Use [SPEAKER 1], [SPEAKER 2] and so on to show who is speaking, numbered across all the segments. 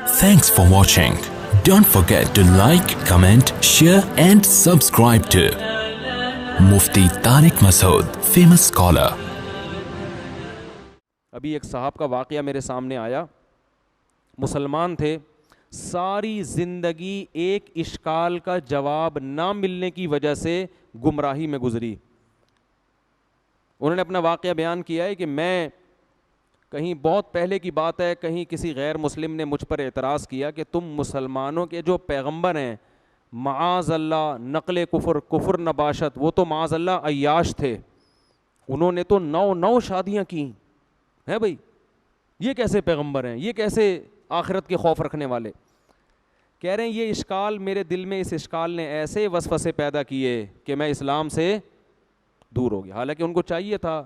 [SPEAKER 1] Thanks for watching. Don't forget to like, comment, share and subscribe to Mufti Tariq Masood, famous scholar.
[SPEAKER 2] ابھی ایک صاحب کا واقعہ میرے سامنے آیا. مسلمان تھے, ساری زندگی ایک اشکال کا جواب نہ ملنے کی وجہ سے گمراہی میں گزری. انہوں نے اپنا واقعہ بیان کیا ہے کہ میں کہیں بہت پہلے کی بات ہے, کہیں کسی غیر مسلم نے مجھ پر اعتراض کیا کہ تم مسلمانوں کے جو پیغمبر ہیں معاذ اللہ نقل کفر نباشت, وہ تو معاذ اللہ عیاش تھے, انہوں نے تو 9 شادیاں کی ہیں بھائی, یہ کیسے پیغمبر ہیں, یہ کیسے آخرت کے خوف رکھنے والے. کہہ رہے ہیں یہ اشکال میرے دل میں, اس اشکال نے ایسے وسوسے پیدا کیے کہ میں اسلام سے دور ہو گیا. حالانکہ ان کو چاہیے تھا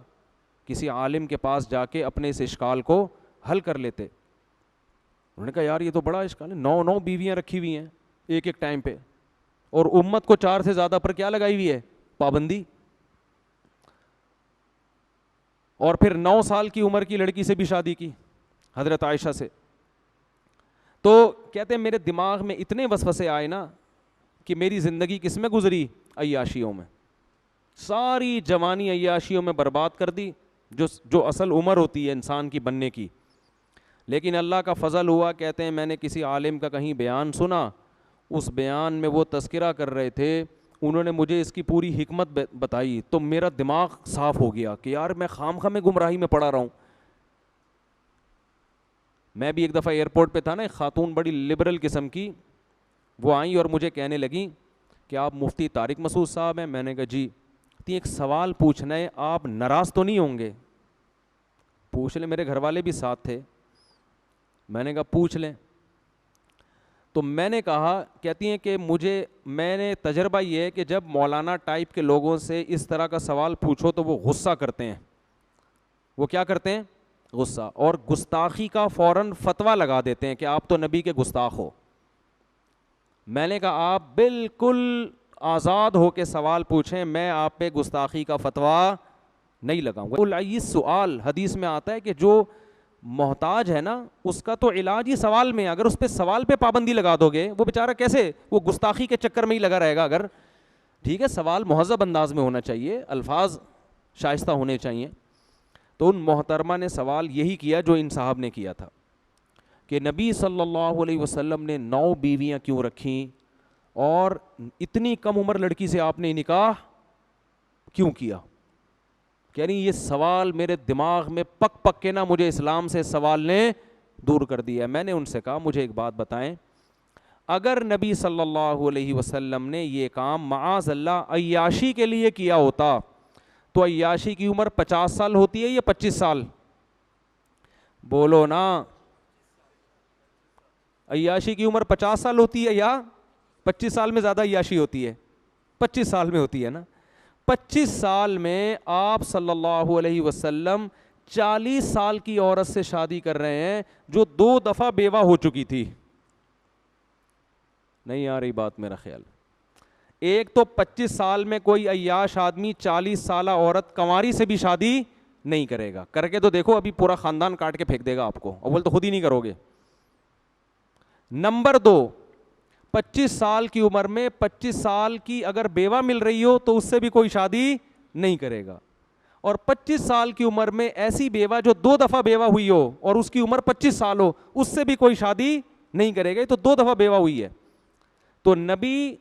[SPEAKER 2] کسی عالم کے پاس جا کے اپنے اس اشکال کو حل کر لیتے. انہوں نے کہا یار یہ تو بڑا اشکال ہے, 9 بیویاں رکھی ہوئی ہیں ایک ٹائم پہ, اور امت کو 4 سے زیادہ پر کیا لگائی ہوئی ہے, پابندی. اور پھر 9 سال کی عمر کی لڑکی سے بھی شادی کی, حضرت عائشہ سے. تو کہتے ہیں میرے دماغ میں اتنے وسوسے آئے نا کہ میری زندگی کس میں گزری, عیاشیوں میں. ساری جوانی عیاشیوں میں برباد کر دی, جو اصل عمر ہوتی ہے انسان کی بننے کی. لیکن اللہ کا فضل ہوا, کہتے ہیں میں نے کسی عالم کا کہیں بیان سنا, اس بیان میں وہ تذکرہ کر رہے تھے, انہوں نے مجھے اس کی پوری حکمت بتائی, تو میرا دماغ صاف ہو گیا کہ یار میں خامخواہ میں گمراہی میں پڑا رہا ہوں. میں بھی ایک دفعہ ایئرپورٹ پہ تھا نا, ایک خاتون بڑی لبرل قسم کی, وہ آئیں اور مجھے کہنے لگیں کہ آپ مفتی طارق مسعود صاحب ہیں. میں نے کہا جی. ایک سوال پوچھنا ہے, آپ ناراض تو نہیں ہوں گے؟ پوچھ لیں. میرے گھر والے بھی ساتھ تھے. میں نے کہا پوچھ لیں. تو میں نے کہا, کہتی ہیں کہ میں نے تجربہ یہ ہے کہ جب مولانا ٹائپ کے لوگوں سے اس طرح کا سوال پوچھو تو وہ غصہ کرتے ہیں. وہ کیا کرتے ہیں؟ غصہ. اور گستاخی کا فوراً فتویٰ لگا دیتے ہیں کہ آپ تو نبی کے گستاخ ہو. میں نے کہا آپ بالکل آزاد ہو کے سوال پوچھیں, میں آپ پہ گستاخی کا فتویٰ نہیں لگاؤں گا. العیس سوال, حدیث میں آتا ہے کہ جو محتاج ہے نا اس کا تو علاج ہی سوال میں. اگر اس پہ سوال پہ پابندی لگا دو گے, وہ بیچارہ کیسے, وہ گستاخی کے چکر میں ہی لگا رہے گا. اگر ٹھیک ہے سوال مہذب انداز میں ہونا چاہیے, الفاظ شائستہ ہونے چاہیے. تو ان محترمہ نے سوال یہی کیا جو ان صاحب نے کیا تھا کہ نبی صلی اللہ علیہ وسلم نے 9 بیویاں کیوں رکھیں, اور اتنی کم عمر لڑکی سے آپ نے نکاح کیوں کیا. کہہ رہی یہ سوال میرے دماغ میں پک پک کے نا مجھے اسلام سے سوال نے دور کر دیا. میں نے ان سے کہا مجھے ایک بات بتائیں, اگر نبی صلی اللہ علیہ وسلم نے یہ کام معاذ اللہ عیاشی کے لیے کیا ہوتا تو عیاشی کی عمر 50 سال ہوتی ہے یا 25 سال؟ بولو نا. عیاشی کی عمر 50 سال ہوتی ہے یا 25 سال میں زیادہ عیاشی ہوتی ہے؟ 25 سال میں ہوتی ہے نا. 25 سال میں آپ صلی اللہ علیہ وسلم 40 سال کی عورت سے شادی کر رہے ہیں جو 2 دفعہ بیوہ ہو چکی تھی. نہیں آ رہی بات میرا خیال. ایک تو 25 سال میں کوئی عیاش آدمی 40 سالہ عورت کنواری سے بھی شادی نہیں کرے گا. کر کے تو دیکھو, ابھی پورا خاندان کاٹ کے پھینک دے گا آپ کو. اول تو خود ہی نہیں کرو گے. نمبر 2, 25 سال کی عمر میں 25 سال کی اگر بیوہ مل رہی ہو تو اس سے بھی کوئی شادی نہیں کرے گا. اور 25 سال کی عمر میں ایسی بیوہ جو 2 دفعہ بیوہ ہوئی ہو اور اس کی عمر 25 سال ہو, اس سے بھی کوئی شادی نہیں کرے گا. تو 2 دفعہ بیوہ ہوئی ہے. تو نبی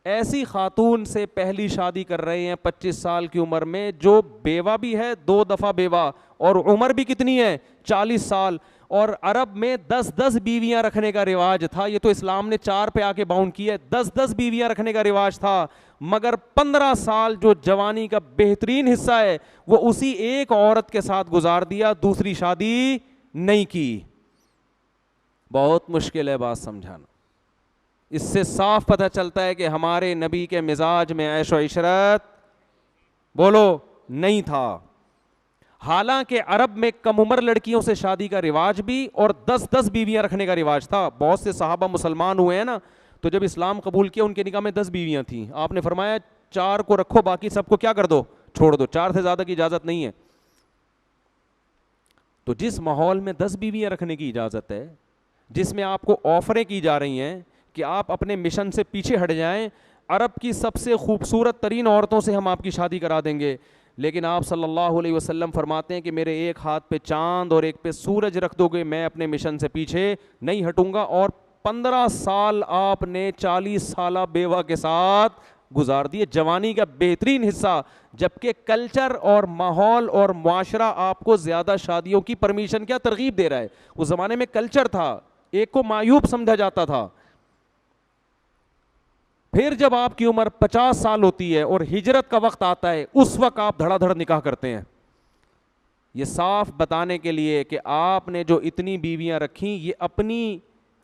[SPEAKER 2] ایسی خاتون سے پہلی شادی کر رہے ہیں 25 سال کی عمر میں جو بیوہ بھی ہے, 2 دفعہ بیوہ, اور عمر بھی کتنی ہے, 40 سال. اور عرب میں 10 بیویاں رکھنے کا رواج تھا. یہ تو اسلام نے 4 پہ آ کے باؤنڈ کیا ہے. 10 بیویاں رکھنے کا رواج تھا, مگر 15 سال جو جوانی کا بہترین حصہ ہے وہ اسی ایک عورت کے ساتھ گزار دیا, دوسری شادی نہیں کی. بہت مشکل ہے بات سمجھانا. اس سے صاف پتہ چلتا ہے کہ ہمارے نبی کے مزاج میں عیش و عشرت بولو نہیں تھا. حالانکہ عرب میں کم عمر لڑکیوں سے شادی کا رواج بھی اور 10 بیویاں رکھنے کا رواج تھا. بہت سے صحابہ مسلمان ہوئے ہیں نا, تو جب اسلام قبول کیا ان کے نکاح میں 10 بیویاں تھیں. آپ نے فرمایا 4 کو رکھو, باقی سب کو کیا کر دو, چھوڑ دو. 4 سے زیادہ کی اجازت نہیں ہے. تو جس ماحول میں 10 بیویاں رکھنے کی اجازت ہے, جس میں آپ کو آفریں کی جا رہی ہیں کہ آپ اپنے مشن سے پیچھے ہٹ جائیں, عرب کی سب سے خوبصورت ترین عورتوں سے ہم آپ کی شادی کرا دیں گے, لیکن آپ صلی اللہ علیہ وسلم فرماتے ہیں کہ میرے ایک ہاتھ پہ چاند اور ایک پہ سورج رکھ دو گے, میں اپنے مشن سے پیچھے نہیں ہٹوں گا. اور 15 سال آپ نے 40 سالہ بیوہ کے ساتھ گزار دیے, جوانی کا بہترین حصہ, جبکہ کلچر اور ماحول اور معاشرہ آپ کو زیادہ شادیوں کی پرمیشن کیا ترغیب دے رہا ہے. اس زمانے میں کلچر تھا, ایک کو معیوب سمجھا جاتا تھا. پھر جب آپ کی عمر 50 سال ہوتی ہے اور ہجرت کا وقت آتا ہے, اس وقت آپ دھڑا دھڑ نکاح کرتے ہیں. یہ صاف بتانے کے لیے کہ آپ نے جو اتنی بیویاں رکھیں یہ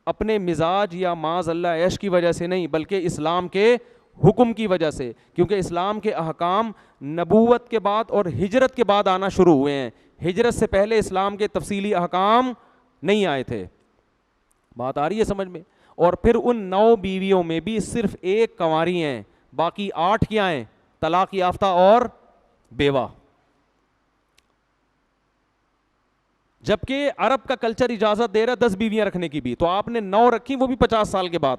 [SPEAKER 2] اپنے مزاج یا معاذ اللہ عیش کی وجہ سے نہیں, بلکہ اسلام کے حکم کی وجہ سے, کیونکہ اسلام کے احکام نبوت کے بعد اور ہجرت کے بعد آنا شروع ہوئے ہیں. ہجرت سے پہلے اسلام کے تفصیلی احکام نہیں آئے تھے. بات آ رہی ہے سمجھ میں؟ اور پھر ان 9 بیویوں میں بھی صرف ایک کنواری ہیں, باقی 8 کیا ہیں؟ طلاق یافتہ اور بیوہ. جبکہ عرب کا کلچر اجازت دے رہا 10 بیویاں رکھنے کی بھی, تو آپ نے 9 رکھی, وہ بھی 50 سال کے بعد.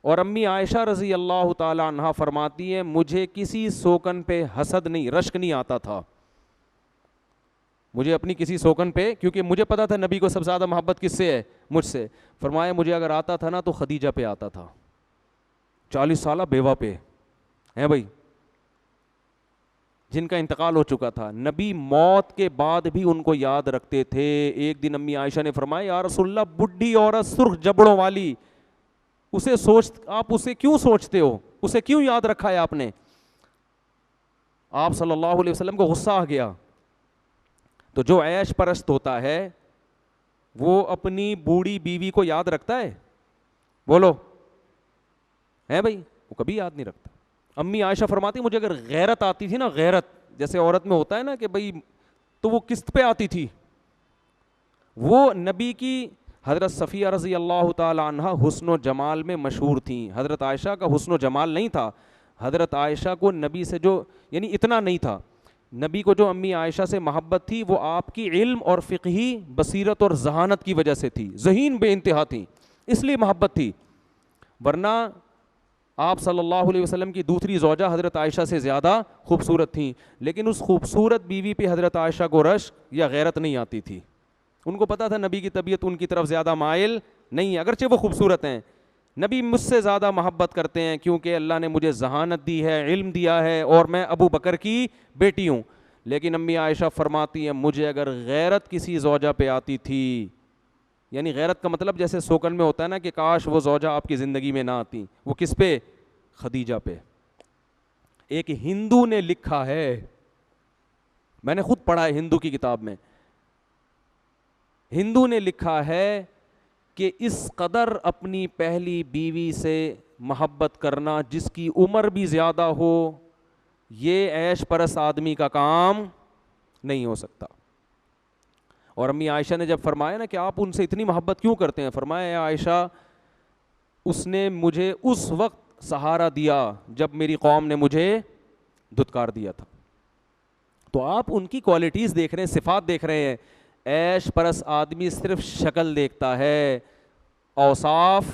[SPEAKER 2] اور امی عائشہ رضی اللہ تعالی عنہا فرماتی ہیں مجھے کسی سوکن پہ حسد نہیں, رشک نہیں آتا تھا. مجھے اپنی کسی سوکن پہ, کیونکہ مجھے پتا تھا نبی کو سب سے زیادہ محبت کس سے ہے؟ مجھ سے. فرمایا مجھے اگر آتا تھا نا تو خدیجہ پہ آتا تھا, 40 سالہ بیوہ پہ ہیں بھائی, جن کا انتقال ہو چکا تھا. نبی موت کے بعد بھی ان کو یاد رکھتے تھے. ایک دن امی عائشہ نے فرمایا یا رسول اللہ, بڈھی عورت سرخ جبڑوں والی, آپ اسے کیوں سوچتے ہو, اسے کیوں یاد رکھا ہے آپ نے؟ آپ صلی اللہ علیہ وسلم کو غصہ آ گیا. تو جو عیش پرست ہوتا ہے وہ اپنی بوڑھی بیوی کو یاد رکھتا ہے؟ بولو ہے بھائی, وہ کبھی یاد نہیں رکھتا. امی عائشہ فرماتی مجھے اگر غیرت آتی تھی نا, غیرت جیسے عورت میں ہوتا ہے نا کہ بھائی, تو وہ کس پہ آتی تھی؟ وہ نبی کی حضرت صفیہ رضی اللہ تعالی عنہ حسن و جمال میں مشہور تھیں. حضرت عائشہ کا حسن و جمال نہیں تھا, حضرت عائشہ کو نبی سے جو یعنی اتنا نہیں تھا, نبی کو جو امی عائشہ سے محبت تھی وہ آپ کی علم اور فقہی بصیرت اور ذہانت کی وجہ سے تھی. ذہین بے انتہا تھیں, اس لیے محبت تھی. ورنہ آپ صلی اللہ علیہ وسلم کی دوسری زوجہ حضرت عائشہ سے زیادہ خوبصورت تھیں, لیکن اس خوبصورت بیوی پہ حضرت عائشہ کو رشک یا غیرت نہیں آتی تھی. ان کو پتا تھا نبی کی طبیعت ان کی طرف زیادہ مائل نہیں ہے, اگرچہ وہ خوبصورت ہیں. نبی مجھ سے زیادہ محبت کرتے ہیں کیونکہ اللہ نے مجھے ذہانت دی ہے, علم دیا ہے, اور میں ابو بکر کی بیٹی ہوں. لیکن امی عائشہ فرماتی ہیں مجھے اگر غیرت کسی زوجہ پہ آتی تھی, یعنی غیرت کا مطلب جیسے سوکن میں ہوتا ہے نا کہ کاش وہ زوجہ آپ کی زندگی میں نہ آتی, وہ کس پہ؟ خدیجہ پہ. ایک ہندو نے لکھا ہے, میں نے خود پڑھا ہے ہندو کی کتاب میں, ہندو نے لکھا ہے کہ اس قدر اپنی پہلی بیوی سے محبت کرنا جس کی عمر بھی زیادہ ہو, یہ عیش پرست آدمی کا کام نہیں ہو سکتا. اور امی عائشہ نے جب فرمایا نا کہ آپ ان سے اتنی محبت کیوں کرتے ہیں, فرمایا اے عائشہ اس نے مجھے اس وقت سہارا دیا جب میری قوم نے مجھے دھتکار دیا تھا. تو آپ ان کی کوالٹیز دیکھ رہے ہیں, صفات دیکھ رہے ہیں. عیش پرست آدمی صرف شکل دیکھتا ہے, اوصاف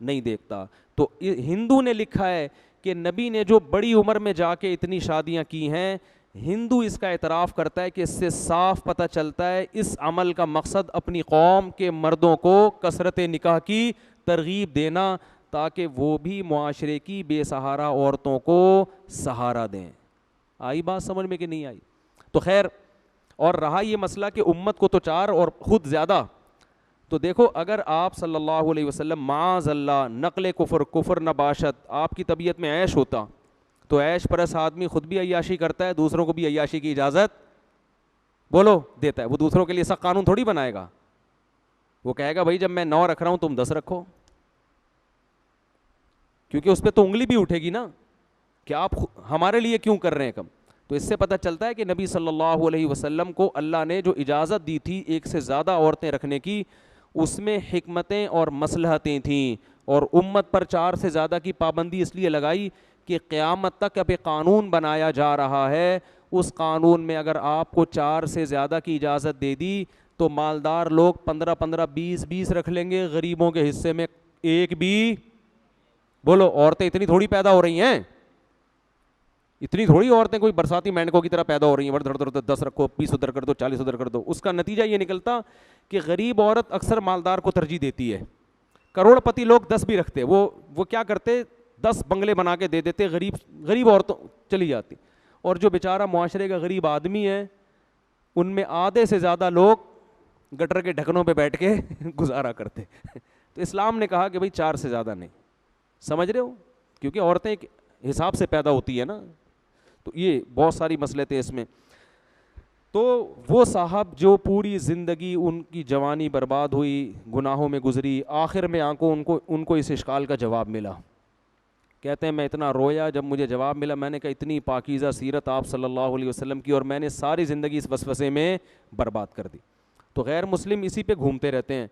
[SPEAKER 2] نہیں دیکھتا. تو ہندو نے لکھا ہے کہ نبی نے جو بڑی عمر میں جا کے اتنی شادیاں کی ہیں, ہندو اس کا اعتراف کرتا ہے کہ اس سے صاف پتہ چلتا ہے اس عمل کا مقصد اپنی قوم کے مردوں کو کثرت نکاح کی ترغیب دینا, تاکہ وہ بھی معاشرے کی بے سہارا عورتوں کو سہارا دیں. آئی بات سمجھ میں کہ نہیں آئی؟ تو خیر, اور رہا یہ مسئلہ کہ امت کو تو 4 اور خود زیادہ, تو دیکھو اگر آپ صلی اللہ علیہ وسلم معاذ اللہ نقل کفر نباشت آپ کی طبیعت میں عیش ہوتا, تو عیش پرست آدمی خود بھی عیاشی کرتا ہے, دوسروں کو بھی عیاشی کی اجازت بولو دیتا ہے. وہ دوسروں کے لیے سخت قانون تھوڑی بنائے گا, وہ کہے گا بھائی جب میں 9 رکھ رہا ہوں تم 10 رکھو, کیونکہ اس پہ تو انگلی بھی اٹھے گی نا کہ آپ ہمارے لیے کیوں کر رہے ہیں کم. تو اس سے پتہ چلتا ہے کہ نبی صلی اللہ علیہ وسلم کو اللہ نے جو اجازت دی تھی ایک سے زیادہ عورتیں رکھنے کی, اس میں حکمتیں اور مصلحتیں تھیں, اور امت پر 4 سے زیادہ کی پابندی اس لیے لگائی کہ قیامت تک اب ایک قانون بنایا جا رہا ہے, اس قانون میں اگر آپ کو 4 سے زیادہ کی اجازت دے دی تو مالدار لوگ 15 20 رکھ لیں گے, غریبوں کے حصے میں ایک بھی. بولو, عورتیں اتنی تھوڑی پیدا ہو رہی ہیں, اتنی تھوڑی عورتیں کوئی برساتی مینڈکوں کی طرح پیدا ہو رہی ہیں, دھڑ دھڑ 10 رکھو, 20 ادھر کر دو, 40 ادھر کر دو. اس کا نتیجہ یہ نکلتا کہ غریب عورت اکثر مالدار کو ترجیح دیتی ہے. کروڑ پتی لوگ 10 بھی رکھتے, وہ کیا کرتے, 10 بنگلے بنا کے دے دیتے, غریب عورتوں چلی جاتی. اور جو بیچارہ معاشرے کا غریب آدمی ہے, ان میں آدھے سے زیادہ لوگ گٹر کے ڈھکنوں پہ بیٹھ کے گزارا کرتے. تو اسلام نے کہا کہ بھائی 4 سے زیادہ نہیں. سمجھ رہے ہو, کیونکہ عورتیں ایک حساب سے پیدا ہوتی ہے نا. تو یہ بہت ساری مسئلے تھے اس میں. تو وہ صاحب جو پوری زندگی ان کی جوانی برباد ہوئی, گناہوں میں گزری, آخر میں ان کو اس اشکال کا جواب ملا. کہتے ہیں میں اتنا رویا جب مجھے جواب ملا, میں نے کہا اتنی پاکیزہ سیرت آپ صلی اللہ علیہ وسلم کی, اور میں نے ساری زندگی اس وسوسے میں برباد کر دی. تو غیر مسلم اسی پہ گھومتے رہتے ہیں